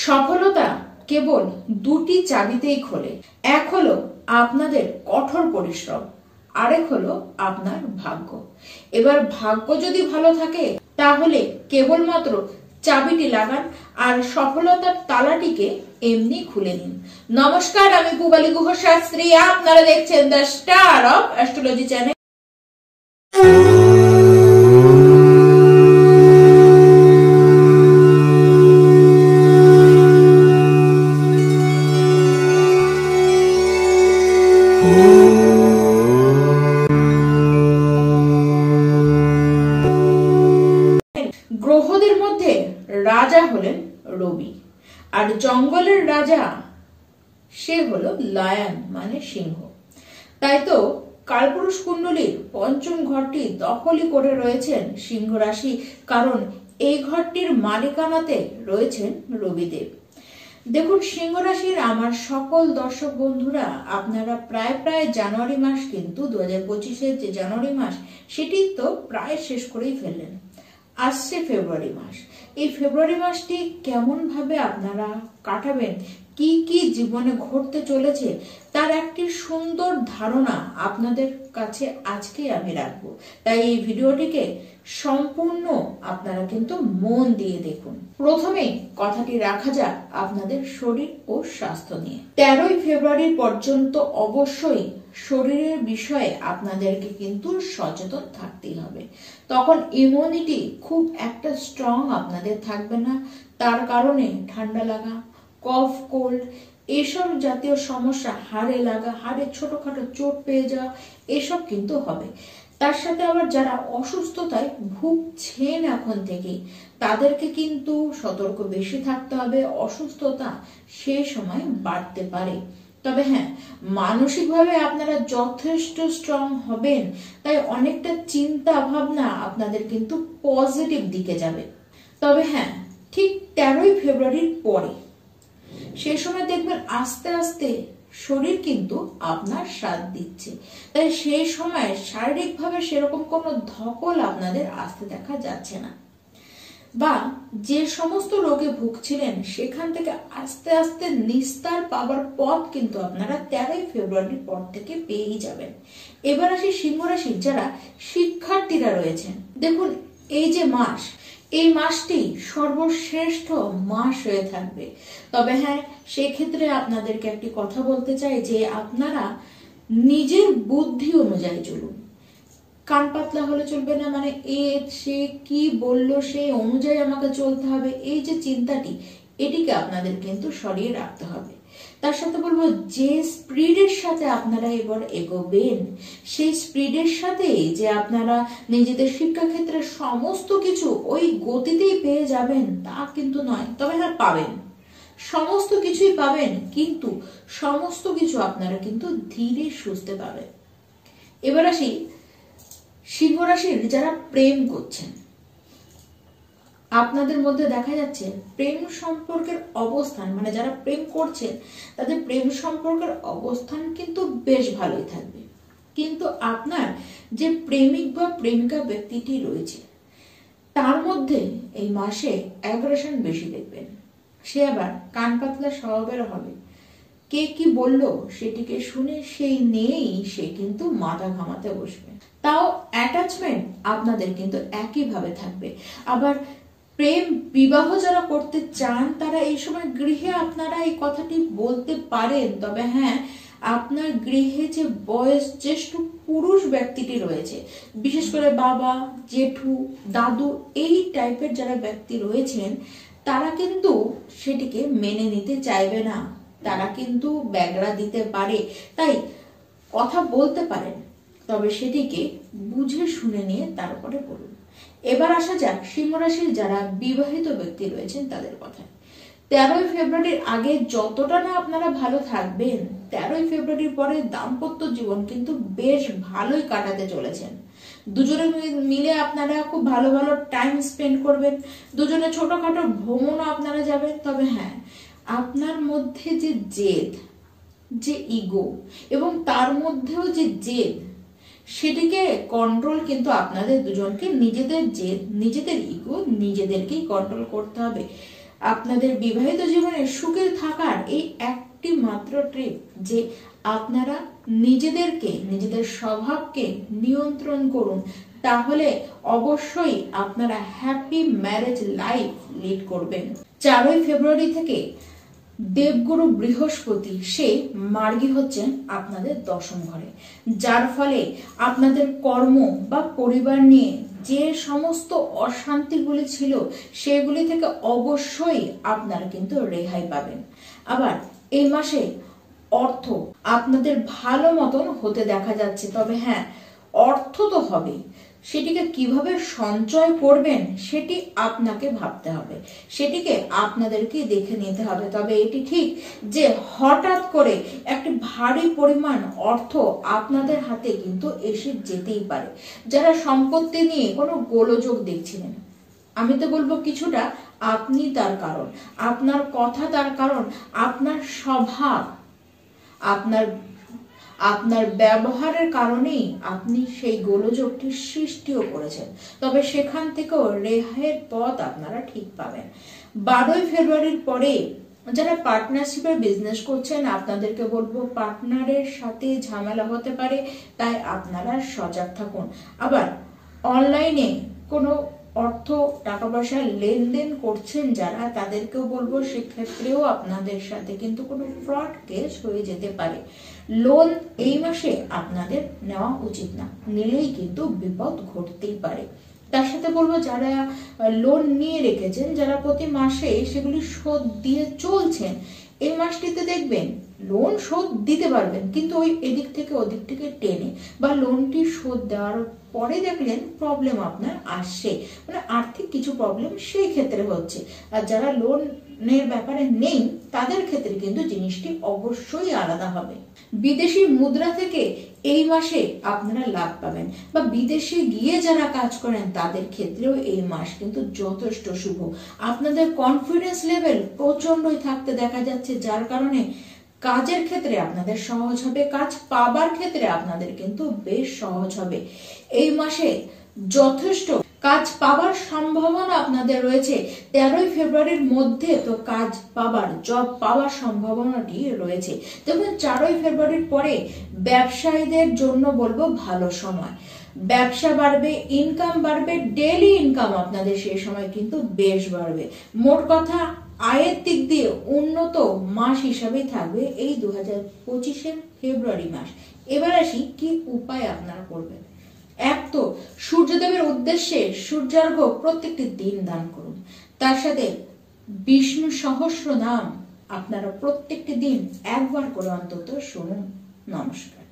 সফলতা কেবল দুটি চাবিতেই খোলে। এক হলো আপনাদের কঠোর পরিশ্রম, আরেক হলো আপনার ভাগ্য। এবার ভাগ্য যদি ভালো থাকে তাহলে কেবলমাত্র চাবিটি লাগান আর সফলতার তালাটিকে এমনি খুলে নিন। নমস্কার, আমি পূবালী গুহ শাস্ত্রী, আপনারা দেখছেন the star of astrology channel. গ্রহদের মধ্যে রাজা হলেন রবি, আর জঙ্গলের রাজা সে হলো লায়ন মানে সিংহ। তাই তো কালপুরুষ কুণ্ডলীর পঞ্চম ঘরটি দখলই করে রয়েছেন সিংহ রাশি, কারণ এই ঘরটির মালিকানাতে রয়েছেন রবিদেব। দেখুন, সিংহ রাশির আমার সকল দর্শক বন্ধুরা, আপনারা প্রায় জানুয়ারি মাস, কিন্তু 2025-এর যে জানুয়ারি মাস সেটি তো প্রায় শেষ করেই ফেললেন। আসছে ফেব্রুয়ারি মাস। এই ফেব্রুয়ারি মাসটি কেমন ভাবে আপনারা কাটাবেন, কি কি জীবনে ঘটতে চলেছে, তার একটি সুন্দর ধারণা আপনাদের কাছে আজকে আমি রাখবো। তাই এই ভিডিওটিকে সম্পূর্ণ আপনারা কিন্তু মন দিয়ে দেখুন। প্রথমেই কথাটি রাখা যাক আপনাদের শরীর ও স্বাস্থ্য নিয়ে। 13ই ফেব্রুয়ারি পর্যন্ত অবশ্যই শরীরের বিষয়ে আপনাদেরকে কিন্তু সচেতন থাকতেই হবে। তখন ইমিউনিটি খুব একটা স্ট্রং আপনাদের থাকবে না, তার কারণে ঠান্ডা লাগা, কফ, কোল্ড এসব জাতীয় সমস্যা, হাড়ে লাগা, হাড়ে ছোটখাটো চোট পেয়ে যাওয়া, এসব কিন্তু হবে। তার সাথে আবার যারা অসুস্থতায় ভুগছেন এখন থেকেই, তাদেরকে কিন্তু সতর্ক বেশি থাকতে হবে। অসুস্থতা সে সময় বাড়তে পারে। তবে হ্যাঁ, মানসিকভাবে আপনারা যথেষ্ট স্ট্রং হবেন, তাই অনেকটা চিন্তা ভাবনা আপনাদের কিন্তু পজিটিভ দিকে যাবে। তবে হ্যাঁ, ঠিক 13ই ফেব্রুয়ারির পরে সে সময় দেখবেন আস্তে আস্তে শরীর কিন্তু আপনার সাথ দিচ্ছে, তাই সেই সময় শারীরিকভাবে সেরকম কোনো ধকল আপনাদের আসতে দেখা যাচ্ছে না, বা যে সমস্ত রোগে ভুগছিলেন সেখান থেকে আস্তে আস্তে নিস্তার পাওয়ার পথ কিন্তু আপনারা 13ই ফেব্রুয়ারির পর থেকে পেয়েই যাবেন। এবার আসি সিংহ রাশির যারা শিক্ষার্থীরা রয়েছেন। দেখুন, এই যে মাস, এই মাসটি সর্বশ্রেষ্ঠ মাস হয়ে থাকবে। তবে হ্যাঁ, সেক্ষেত্রে আপনাদেরকে একটি কথা বলতে চাই যে আপনারা নিজের বুদ্ধি অনুযায়ী চলুন। কান পাতলা হলে চলবে না, মানে সে কি বললো সেই অনুযায়ী আমাকে চলতে হবে, এই যে চিন্তাটি, এটিকে আপনাদের কিন্তু সরিয়ে রাখতে হবে। তার সাথে বলবো, যে স্পিডের সাথে আপনারা এবার এগোবেন, সেই স্পিডের সাথে যে আপনারা নিজেদের শিক্ষাক্ষেত্রে সমস্ত কিছু ওই গতিতেই পেয়ে যাবেন তা কিন্তু নয়। তবে হ্যাঁ, পাবেন, সমস্ত কিছুই পাবেন, কিন্তু সমস্ত কিছু আপনারা কিন্তু ধীরে সুস্থে পাবেন। এবার আসি সিংহ রাশির যারা প্রেম করছেন। আপনাদের মধ্যে দেখা যাচ্ছে প্রেম সম্পর্কের অবস্থান, মানে যারা প্রেম করছেন তাদের প্রেম সম্পর্কের অবস্থান কিন্তু বেশ ভালোই থাকবে। কিন্তু আপনার যে প্রেমিক বা প্রেমিকা ব্যক্তিটি রয়েছে তার মধ্যে এই মাসে অ্যাগ্রেশন বেশি দেখবেন। সে আবার কান পাতলা স্বভাবের হবে। কে কি বললো সেটিকে শুনে সেই নিয়েই সে কিন্তু মাথা ঘামাতে বসবে। তাও অ্যাটাচমেন্ট আপনাদের কিন্তু একইভাবে থাকবে। আবার প্রেম বিবাহ যারা করতে চান তারা এই সময় গৃহে আপনারা এই কথাটি বলতে পারেন। তবে হ্যাঁ, আপনার গৃহে যে বয়োজ্যেষ্ঠ পুরুষ ব্যক্তিটি রয়েছে, বিশেষ করে বাবা, জেঠু, দাদু, এই টাইপের যারা ব্যক্তি রয়েছেন, তারা কিন্তু সেটিকে মেনে নিতে চাইবে না। তারা কিন্তু ব্যাগরা দিতে পারে, তাই কথা বলতে পারেন, তবে সেটিকে বুঝে শুনে নিয়ে তারপরে বলুন। এবার আসা যাক সিংহ রাশির যারা বিবাহিত ব্যক্তি রয়েছেন তাদের কথায়। 13ই ফেব্রুয়ারির আগে যতটা না আপনারা ভালো থাকবেন, 13ই ফেব্রুয়ারির পরে দাম্পত্য জীবন কিন্তু বেশ ভালোই কাটাতে চলেছেন। দুজনে মিলে আপনারা খুব ভালো ভালো টাইম স্পেন্ড করবেন, দুজনে ছোটখাটো ভ্রমণও আপনারা যাবেন। তবে হ্যাঁ, আপনার মধ্যে যে জেদ, যে ইগো, এবং তার মধ্যেও যে জেদ, সেটিকে কন্ট্রোল কিন্তু আপনাদের দুজনকে, নিজেদের জেদ, নিজেদের ইগো, নিজেদেরকেই কন্ট্রোল করতে হবে। আপনাদের বিবাহিত জীবনে সুখে থাকার এই একটি মাত্র ট্রিক যে আপনারা নিজেদেরকে, নিজেদের স্বভাবকে নিয়ন্ত্রণ করুন, তাহলে অবশ্যই আপনারা হ্যাপি ম্যারেজ লাইফ লিড করবেন। 4ই ফেব্রুয়ারি থেকে দেবগুরু বৃহস্পতি সে মার্গী হচ্ছেন আপনাদের দশম ঘরে, যার ফলে আপনাদের কর্ম বা পরিবার নিয়ে যে সমস্ত অশান্তিগুলি ছিল সেগুলি থেকে অবশ্যই আপনারা কিন্তু রেহাই পাবেন। আবার এই মাসে অর্থ আপনাদের ভালো মতন হতে দেখা যাচ্ছে, তবে হ্যাঁ, অর্থ তো হবে, সেটিকে কিভাবে সঞ্চয় করবেন সেটি আপনাকে ভাবতে হবে, সেটিকে আপনাদেরকে দেখে নিতে হবে। তবে এটি ঠিক যে হঠাৎ করে একটি ভারী পরিমাণ অর্থ আপনাদের হাতে কিন্তু এসে যেতেই পারে। যারা সম্পত্তি নিয়ে কোনো গোলযোগ দেখছিলেন, আমি তো বলবো কিছুটা আপনি তার কারণ, আপনার কথা তার কারণ, আপনার স্বভাব, আপনার ব্যবহারের কারণেই আপনি সেই গোলযোগটির সৃষ্টিও করেছেন। তবে সেখান থেকেও রেহাইয়ের পথ আপনারা ঠিক পাবেন। 12ই ফেব্রুয়ারির পরে যারা পার্টনারশিপে বিজনেস করছেন, আপনাদেরকে বলবো পার্টনারের সাথে ঝামেলা হতে পারে, তাই আপনারা সজাগ থাকুন। আবার অনলাইনে কোনো অর্থ টাকা পয়সা লেনদেন করছেন যারা, তাদেরকেও বলবো সেক্ষেত্রেও আপনাদের সাথে কিন্তু কোনো ফ্রড কেস হয়ে যেতে পারে। লোন এই মাসে আপনাদের নেওয়া উচিত না, নিলেই কিন্তু বিপদ ঘটতেই পারে। তার সাথে বলবো যারা লোন নিয়ে রেখেছেন, যারা প্রতি মাসে সেগুলি শোধ দিয়ে চলছেন, এই মাসটিতে দেখবেন লোন শোধ দিতে পারবেন, কিন্তু ওই এদিক থেকে ওদিক থেকে টেনে বা লোনটি শোধ দেওয়ার পরে দেখলেন প্রবলেম আপনার আসছে, মানে আর্থিক কিছু প্রবলেম সেই ক্ষেত্রে হচ্ছে। আর যারা লোনের ব্যাপারে নেই তাদের ক্ষেত্রে কিন্তু জিনিসটি অবশ্যই আলাদা হবে। বিদেশি মুদ্রা থেকে এই মাসে আপনারা লাভ পাবেন, বা বিদেশে গিয়ে যারা কাজ করেন তাদের ক্ষেত্রেও এই মাস কিন্তু যথেষ্ট শুভ। আপনাদের কনফিডেন্স লেভেল প্রচন্ডই থাকতে দেখা যাচ্ছে, যার কারণে কাজের ক্ষেত্রে আপনাদের সহজ হবে, কাজ পাবার ক্ষেত্রে আপনাদের কিন্তু বেশ সহজ হবে। এই মাসে যথেষ্ট কাজ পাবার সম্ভাবনা আপনাদের রয়েছে। 13ই ফেব্রুয়ারির মধ্যে তো কাজ পাবার, জব পাওয়ার সম্ভাবনাটি রয়েছে। দেখুন 4ই ফেব্রুয়ারির পরে ব্যবসায়ীদের জন্য বলবো ভালো সময়, ব্যবসা বাড়বে, ইনকাম বাড়বে, ডেইলি ইনকাম আপনাদের সেই সময় কিন্তু বেশ বাড়বে। মোট কথা আয়ের দিক দিয়ে উন্নত মাস হিসাবেই থাকবে এই 2025-এর ফেব্রুয়ারি মাস। এবার আসি কি উপায় আপনারা করবেন। এক তো সূর্যদেবের উদ্দেশ্যে সূর্যার্ঘ্য প্রত্যেকটি দিন দান করুন, তার সাথে বিষ্ণু সহস্র নাম আপনারা প্রত্যেকটি দিন একবার করে অন্তত শুনুন। নমস্কার।